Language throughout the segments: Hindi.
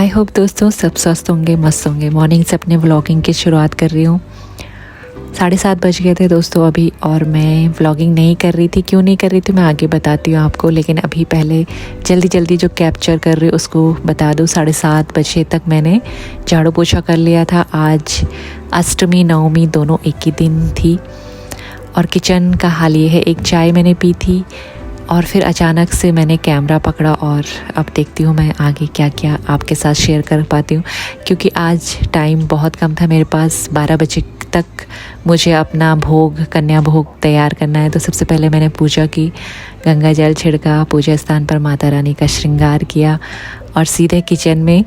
होप दोस्तों सब स्वस्थ होंगे, मस्त होंगे। मॉर्निंग से अपने व्लॉगिंग की शुरुआत कर रही हूँ। 7:30 बज गए थे दोस्तों अभी, और मैं व्लॉगिंग नहीं कर रही थी। क्यों नहीं कर रही थी मैं आगे बताती हूँ आपको, लेकिन अभी पहले जल्दी जल्दी जो कैप्चर कर रही हूँ उसको बता दूँ। 7:30 बजे तक मैंने झाड़ू पोछा कर लिया था। आज अष्टमी नवमी दोनों एक ही दिन थी। और किचन का हाल ये है, एक चाय मैंने पी थी और फिर अचानक से मैंने कैमरा पकड़ा और अब देखती हूँ मैं आगे क्या क्या आपके साथ शेयर कर पाती हूँ, क्योंकि आज टाइम बहुत कम था मेरे पास। 12 बजे तक मुझे अपना भोग, कन्या भोग तैयार करना है। तो सबसे पहले मैंने पूजा की, गंगा जल छिड़का, पूजा स्थान पर माता रानी का श्रृंगार किया और सीधे किचन में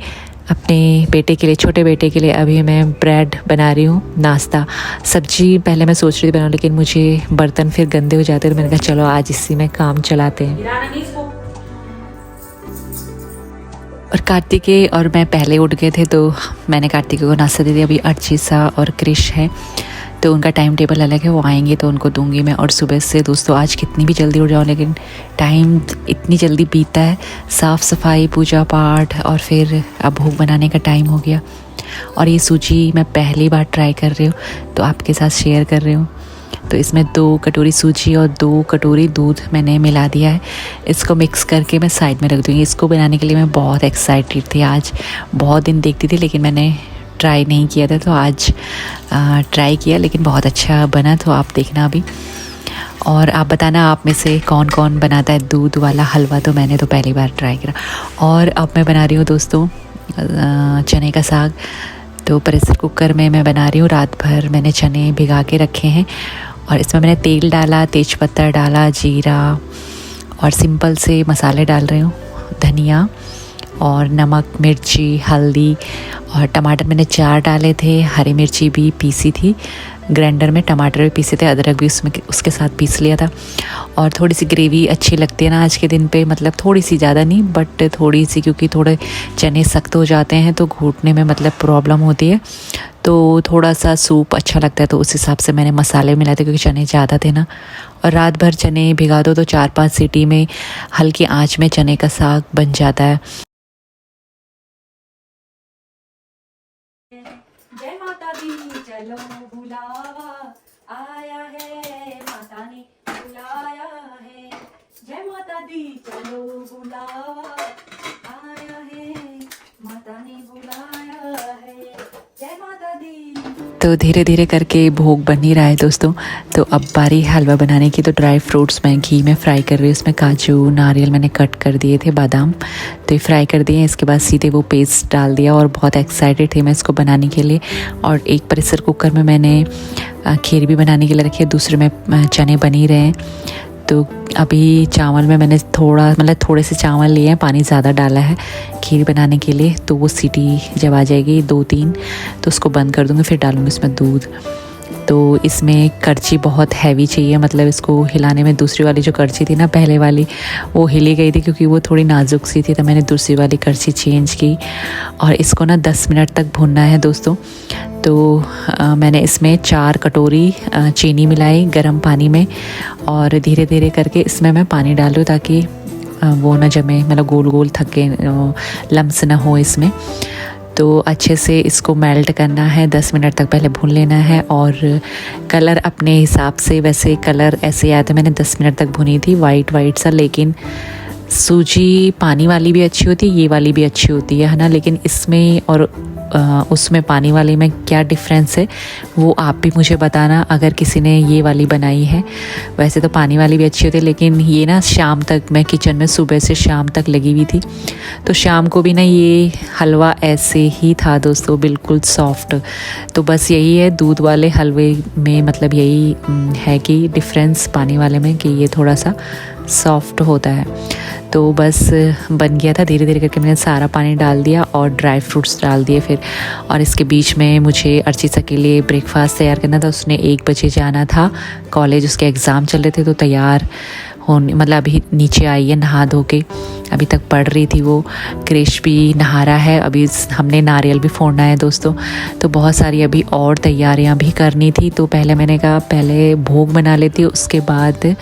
अपने बेटे के लिए, छोटे बेटे के लिए अभी मैं ब्रेड बना रही हूँ, नाश्ता। सब्जी पहले मैं सोच रही थी बनाऊँ, लेकिन मुझे बर्तन फिर गंदे हो जाते, तो मैंने कहा चलो आज इसी में काम चलाते हैं। और कार्तिकेय और मैं पहले उठ गए थे, तो मैंने कार्तिकेय को नाश्ता दे दिया। अभी अर्चिसा और क्रिश है, तो उनका टाइम टेबल अलग है, वो आएंगे तो उनको दूंगी मैं। और सुबह से दोस्तों आज कितनी भी जल्दी उठ जाऊँ, लेकिन टाइम इतनी जल्दी बीतता है। साफ़ सफाई, पूजा पाठ, और फिर अब भोग बनाने का टाइम हो गया। और ये सूजी मैं पहली बार ट्राई कर रही हूँ, तो आपके साथ शेयर कर रही हूँ। तो इसमें 2 कटोरी सूजी और 2 कटोरी दूध मैंने मिला दिया है। इसको मिक्स करके मैं साइड में रख दूँगी। इसको बनाने के लिए मैं बहुत एक्साइटेड थी। आज बहुत दिन देखती थी, लेकिन मैंने ट्राई नहीं किया था, तो आज ट्राई किया, लेकिन बहुत अच्छा बना। तो आप देखना अभी, और आप बताना आप में से कौन कौन बनाता है दूध वाला हलवा। तो मैंने तो पहली बार ट्राई करा। और अब मैं बना रही हूँ दोस्तों चने का साग। तो प्रेशर कुकर में मैं बना रही हूँ। रात भर मैंने चने भिगा के रखे हैं, और इसमें मैंने तेल डाला, तेज़पत्ता डाला, जीरा, और सिंपल से मसाले डाल रही हूँ, धनिया और नमक, मिर्ची, हल्दी, और टमाटर मैंने 4 डाले थे। हरी मिर्ची भी पीसी थी ग्राइंडर में, टमाटर भी पीसे थे, अदरक भी उसमें उसके साथ पीस लिया था। और थोड़ी सी ग्रेवी अच्छी लगती है ना आज के दिन पे, मतलब थोड़ी सी, ज़्यादा नहीं बट थोड़ी सी, क्योंकि थोड़े चने सख्त हो जाते हैं तो घूटने में मतलब प्रॉब्लम होती है। तो थोड़ा सा सूप अच्छा लगता है, तो उस हिसाब से मैंने मसाले मिलाए थे, क्योंकि चने ज़्यादा थे ना। और रात भर चने भिगा दो तो 4-5 सीटी में हल्की आँच में चने का साग बन जाता है। जय माता दी चलो बुलावा आया है, माता ने बुलाया है। जय माता दी चलो बुलावा आया है, माता ने बुलाया है। जय माता दी। तो धीरे धीरे करके भोग बन ही रहा है दोस्तों। तो अब बारी हलवा बनाने की। तो ड्राई फ्रूट्स मैं घी में फ्राई कर रही हूँ। इसमें काजू, नारियल मैंने कट कर दिए थे, बादाम, तो ये फ्राई कर दिए। इसके बाद सीधे वो पेस्ट डाल दिया, और बहुत एक्साइटेड थी मैं इसको बनाने के लिए। और एक प्रेशर कुकर में मैंने खीर भी बनाने के लिए रखी है, दूसरे में चने बन ही रहे हैं। तो अभी चावल में मैंने थोड़े से चावल लिए हैं, पानी ज़्यादा डाला है खीर बनाने के लिए। तो वो सीटी जब आ जाएगी 2-3, तो उसको बंद कर दूँगी, फिर डालूँगी इसमें दूध। तो इसमें करछी बहुत हैवी चाहिए, मतलब इसको हिलाने में। दूसरी वाली जो करछी थी ना, पहले वाली, वो हिली गई थी क्योंकि वो थोड़ी नाजुक सी थी, तो मैंने दूसरी वाली करछी चेंज की। और इसको ना 10 मिनट तक भूनना है दोस्तों। तो मैंने इसमें 4 कटोरी चीनी मिलाई गर्म पानी में, और धीरे धीरे करके इसमें मैं पानी डाल दूँ, ताकि वो ना जमे, मतलब गोल गोल थके लम्स ना हो इसमें। तो अच्छे से इसको मेल्ट करना है, 10 मिनट तक पहले भून लेना है। और कलर अपने हिसाब से, वैसे कलर ऐसे आया था, मैंने 10 मिनट तक भुनी थी, वाइट वाइट सा। लेकिन सूजी पानी वाली भी अच्छी होती है, ये वाली भी अच्छी होती है ना। लेकिन इसमें और उसमें पानी वाली में क्या डिफरेंस है वो आप भी मुझे बताना, अगर किसी ने ये वाली बनाई है। वैसे तो पानी वाली भी अच्छी होती है, लेकिन ये ना शाम तक मैं किचन में सुबह से शाम तक लगी हुई थी, तो शाम को भी ना ये हलवा ऐसे ही था दोस्तों, बिल्कुल सॉफ्ट। तो बस यही है दूध वाले हलवे में, मतलब यही है कि डिफरेंस पानी वाले में, कि ये थोड़ा सा सॉफ्ट होता है। तो बस बन गया था। धीरे धीरे करके मैंने सारा पानी डाल दिया और ड्राई फ्रूट्स डाल दिए फिर। और इसके बीच में मुझे अर्चिसा के लिए ब्रेकफास्ट तैयार करना था। उसने 1 बजे जाना था कॉलेज, उसके एग्ज़ाम चल रहे थे, तो तैयार होने, मतलब अभी नीचे आई है नहा धो के, अभी तक पढ़ रही थी वो। क्रिश भी नहा रहा है। अभी हमने नारियल भी फोड़ना है दोस्तों। तो बहुत सारी अभी और तैयारियां भी करनी थी। तो पहले मैंने कहा पहले भोग बना लेती, उसके बाद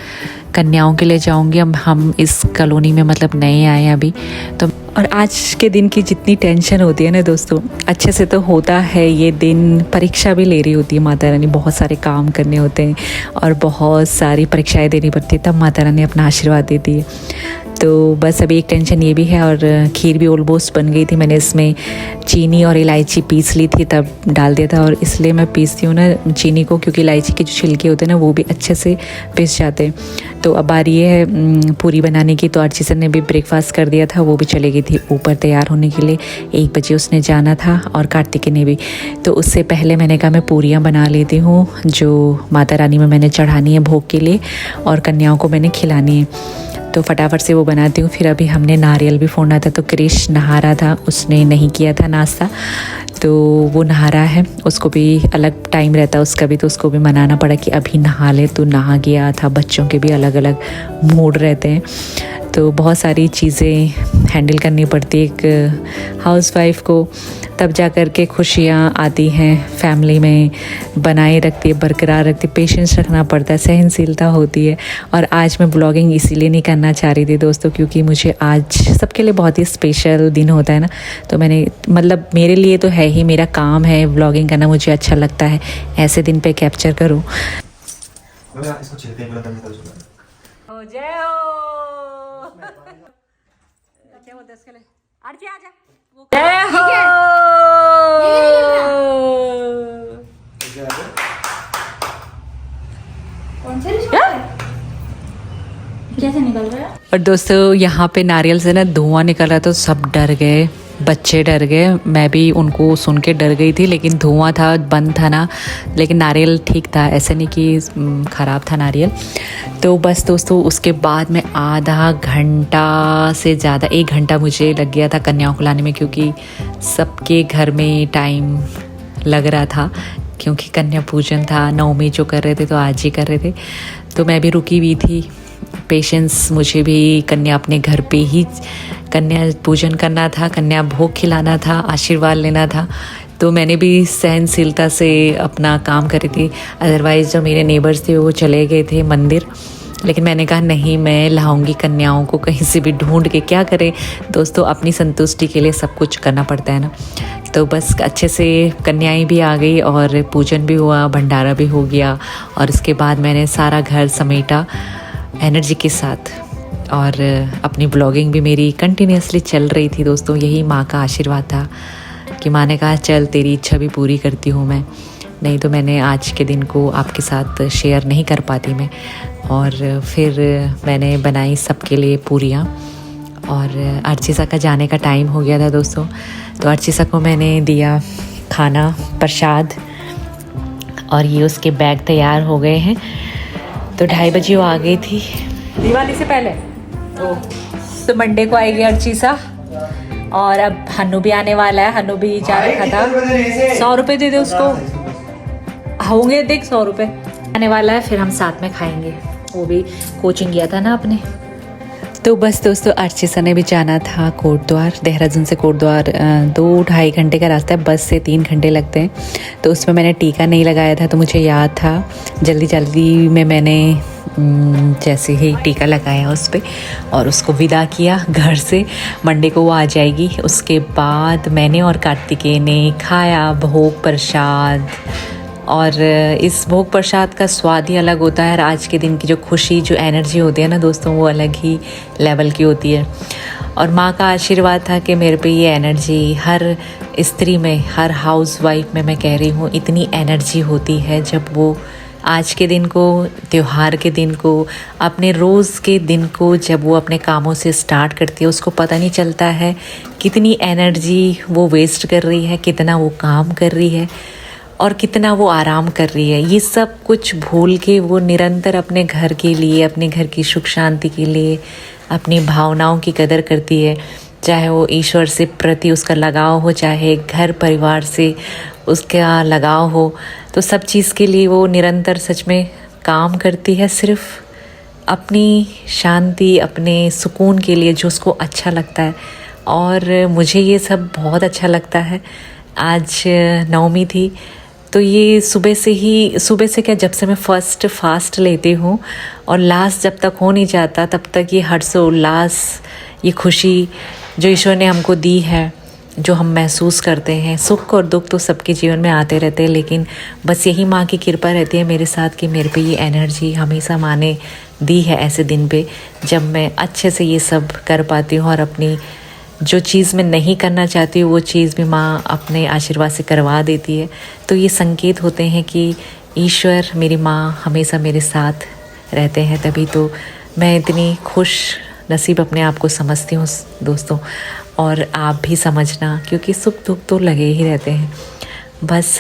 कन्याओं के लिए जाऊंगी। अब हम इस कॉलोनी में मतलब नए आए हैं अभी तो, और आज के दिन की जितनी टेंशन होती है ना दोस्तों, अच्छे से तो होता है ये दिन। परीक्षा भी ले रही होती है माता रानी, बहुत सारे काम करने होते हैं और बहुत सारी परीक्षाएं देनी पड़ती है, तब माता रानी अपना आशीर्वाद देती है। तो बस अभी एक टेंशन ये भी है। और खीर भी ऑलमोस्ट बन गई थी, मैंने इसमें चीनी और इलायची पीस ली थी तब डाल दिया था, और इसलिए मैं पीसती हूँ ना चीनी को, क्योंकि इलायची के जो छिलके होते हैं ना वो भी अच्छे से पिस जाते हैं। तो अब बारी है पूरी बनाने की। तो अर्ची सर ने भी ब्रेकफास्ट कर दिया था, वो भी चले गई थी ऊपर तैयार होने के लिए, 1 बजे उसने जाना था, और कार्तिकी ने भी। तो उससे पहले मैंने कहा मैं पूरियाँ बना लेती हूँ जो माता रानी में मैंने चढ़ानी है भोग के लिए, और कन्याओं को मैंने खिलानी है। तो फटाफट से वो बनाती हूँ। फिर अभी हमने नारियल भी फोड़ना था, तो क्रिश नहा रहा था, उसने नहीं किया था नाश्ता, तो वो नहा रहा है। उसको भी अलग टाइम रहता है उसका भी, तो उसको भी मनाना पड़ा कि अभी नहा ले, तो नहा गया था। बच्चों के भी अलग अलग मूड रहते हैं, तो बहुत सारी चीज़ें हैंडल करनी पड़ती है एक हाउसवाइफ को, तब जा कर के खुशियाँ आती हैं फैमिली में, बनाए रखती है, बरकरार रखती है। पेशेंस रखना पड़ता है, सहनशीलता होती है। और आज मैं ब्लॉगिंग इसीलिए नहीं करना चाह रही थी दोस्तों, क्योंकि मुझे आज सबके लिए बहुत ही स्पेशल दिन होता है ना, तो मैंने मतलब मेरे लिए तो है ही, मेरा काम है ब्लॉगिंग करना, मुझे अच्छा लगता है ऐसे दिन पे कैप्चर करूँ। जय हो, क्या बोलते हैं इसके लिए, आरती आ जा, जय हो। कौन से कैसे निकल रहा है? और दोस्तों यहाँ पे नारियल से ना धुआं निकल रहा, तो सब डर गए, बच्चे डर गए, मैं भी उनको सुन के डर गई थी, लेकिन धुआं था, बंद था ना, लेकिन नारियल ठीक था, ऐसे नहीं कि ख़राब था नारियल। तो बस दोस्तों उसके बाद में आधा घंटा से ज़्यादा 1 घंटा मुझे लग गया था कन्याओं को लाने में, क्योंकि सबके घर में टाइम लग रहा था, क्योंकि कन्या पूजन था, नवमी जो कर रहे थे तो आज ही कर रहे थे, तो मैं भी रुकी हुई थी। पेशेंस, मुझे भी कन्या अपने घर पे ही कन्या पूजन करना था, कन्या भोग खिलाना था, आशीर्वाद लेना था, तो मैंने भी सहनशीलता से अपना काम करी थी। अदरवाइज़ जो मेरे नेबर्स थे वो चले गए थे मंदिर, लेकिन मैंने कहा नहीं, मैं लाऊंगी कन्याओं को कहीं से भी ढूंढ के। क्या करें दोस्तों, अपनी संतुष्टि के लिए सब कुछ करना पड़ता है ना। तो बस अच्छे से कन्याएं भी आ गई और पूजन भी हुआ, भंडारा भी हो गया, और इसके बाद मैंने सारा घर समेटा एनर्जी के साथ, और अपनी ब्लॉगिंग भी मेरी कंटिन्यूसली चल रही थी दोस्तों। यही माँ का आशीर्वाद था कि माँ ने कहा चल तेरी इच्छा भी पूरी करती हूँ मैं, नहीं तो मैंने आज के दिन को आपके साथ शेयर नहीं कर पाती मैं। और फिर मैंने बनाई सबके लिए पूरियाँ, और अर्चिसा का जाने का टाइम हो गया था दोस्तों, तो अर्चिसा को मैंने दिया खाना प्रसाद, और ये उसके बैग तैयार हो गए हैं। तो 2:30 बजे वो आ गई थी दिवाली से पहले, तो मंडे को आएगी अर्चिसा। और अब हन्नू भी आने वाला है, हन्नू भी जा रखा था, 100 रुपये दे दे उसको, होंगे देख 100 रुपये आने वाला है, फिर हम साथ में खाएंगे। वो भी कोचिंग गया था ना अपने। तो बस दोस्तों अर्चिसा ने भी जाना था कोटद्वार, देहरादून से कोटद्वार 2-2.5 घंटे का रास्ता है, बस से 3 घंटे लगते हैं। तो उसमें मैंने टीका नहीं लगाया था, तो मुझे याद था, जल्दी जल्दी में मैंने जैसे ही टीका लगाया उस पर और उसको विदा किया घर से। मंडे को वो आ जाएगी। उसके बाद मैंने और कार्तिकेय ने खाया भोग प्रसाद, और इस भोग प्रसाद का स्वाद ही अलग होता है। और आज के दिन की जो खुशी, जो एनर्जी होती है ना दोस्तों, वो अलग ही लेवल की होती है। और माँ का आशीर्वाद था कि मेरे पे ये एनर्जी, हर स्त्री में, हर हाउस वाइफ में मैं कह रही हूँ, इतनी एनर्जी होती है जब वो आज के दिन को, त्यौहार के दिन को, अपने रोज़ के दिन को जब वो अपने कामों से स्टार्ट करती है, उसको पता नहीं चलता है कितनी एनर्जी वो वेस्ट कर रही है, कितना वो काम कर रही है और कितना वो आराम कर रही है। ये सब कुछ भूल के वो निरंतर अपने घर के लिए, अपने घर की सुख शांति के लिए, अपनी भावनाओं की कदर करती है। चाहे वो ईश्वर से प्रति उसका लगाव हो, चाहे घर परिवार से उसका लगाव हो, तो सब चीज़ के लिए वो निरंतर सच में काम करती है, सिर्फ अपनी शांति, अपने सुकून के लिए, जो उसको अच्छा लगता है। और मुझे ये सब बहुत अच्छा लगता है। आज नवमी थी, तो ये सुबह से क्या, जब से मैं फर्स्ट फास्ट लेती हूँ और लास्ट जब तक हो नहीं जाता तब तक ये हर्षोल्लास, ये खुशी जो ईश्वर ने हमको दी है, जो हम महसूस करते हैं। सुख और दुख तो सबके जीवन में आते रहते हैं, लेकिन बस यही माँ की कृपा रहती है मेरे साथ कि मेरे पे ये एनर्जी हमेशा माँ ने दी है ऐसे दिन पे जब मैं अच्छे से ये सब कर पाती हूँ और अपनी जो चीज़ मैं नहीं करना चाहती हूँ वो चीज़ भी माँ अपने आशीर्वाद से करवा देती है। तो ये संकेत होते हैं कि ईश्वर, मेरी माँ हमेशा मेरे साथ रहते हैं, तभी तो मैं इतनी खुश नसीब अपने आप को समझती हूँ दोस्तों। और आप भी समझना, क्योंकि सुख दुख तो लगे ही रहते हैं। बस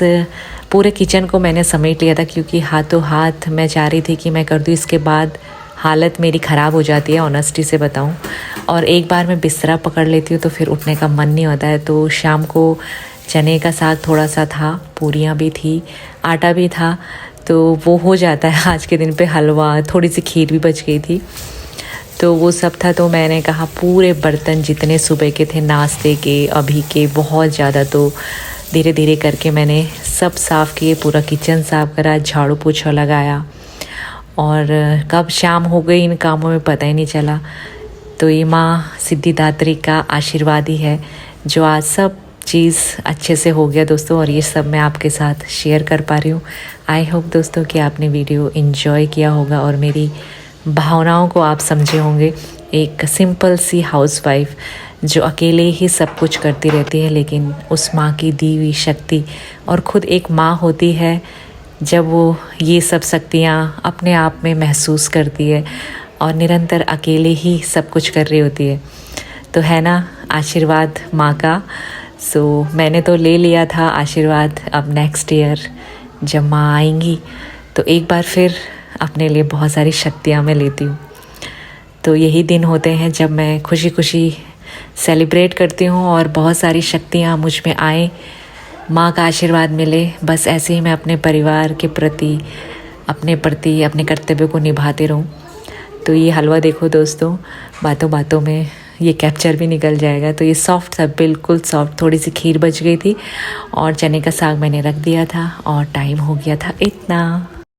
पूरे किचन को मैंने समेट लिया था, क्योंकि हाथों हाथ मैं चाह रही थी कि मैं कर दूँ, इसके बाद हालत मेरी ख़राब हो जाती है ऑनेस्टी से बताऊं। और एक बार मैं बिस्तरा पकड़ लेती हूँ तो फिर उठने का मन नहीं होता है। तो शाम को चने का साग थोड़ा सा था, पूरियाँ भी थी, आटा भी था, तो वो हो जाता है। आज के दिन पे हलवा, थोड़ी सी खीर भी बच गई थी, तो वो सब था। तो मैंने कहा पूरे बर्तन जितने सुबह के थे, नाश्ते के, अभी के, बहुत ज़्यादा, तो धीरे धीरे करके मैंने सब साफ़ किए, पूरा किचन साफ़ करा, झाड़ू पोछा लगाया। और कब शाम हो गई इन कामों में पता ही नहीं चला। तो ये माँ सिद्धिदात्री का आशीर्वाद ही है जो आज सब चीज़ अच्छे से हो गया दोस्तों, और ये सब मैं आपके साथ शेयर कर पा रही हूँ। आई होप दोस्तों कि आपने वीडियो एंजॉय किया होगा और मेरी भावनाओं को आप समझे होंगे। एक सिंपल सी हाउसवाइफ जो अकेले ही सब कुछ करती रहती है, लेकिन उस माँ की दी हुई शक्ति, और ख़ुद एक माँ होती है जब वो ये सब शक्तियाँ अपने आप में महसूस करती है और निरंतर अकेले ही सब कुछ कर रही होती है। तो है ना आशीर्वाद माँ का। सो मैंने तो ले लिया था आशीर्वाद। अब नेक्स्ट ईयर जब माँ आएंगी तो एक बार फिर अपने लिए बहुत सारी शक्तियाँ मैं लेती हूँ। तो यही दिन होते हैं जब मैं खुशी खुशी सेलिब्रेट करती हूँ और बहुत सारी शक्तियाँ मुझ में आए, माँ का आशीर्वाद मिले। बस ऐसे ही मैं अपने परिवार के प्रति, अपने कर्तव्य को निभाते रहूँ। तो ये हलवा देखो दोस्तों, बातों बातों में ये कैप्चर भी निकल जाएगा। तो ये सॉफ्ट था, बिल्कुल सॉफ्ट। थोड़ी सी खीर बच गई थी और चने का साग मैंने रख दिया था और टाइम हो गया था इतना।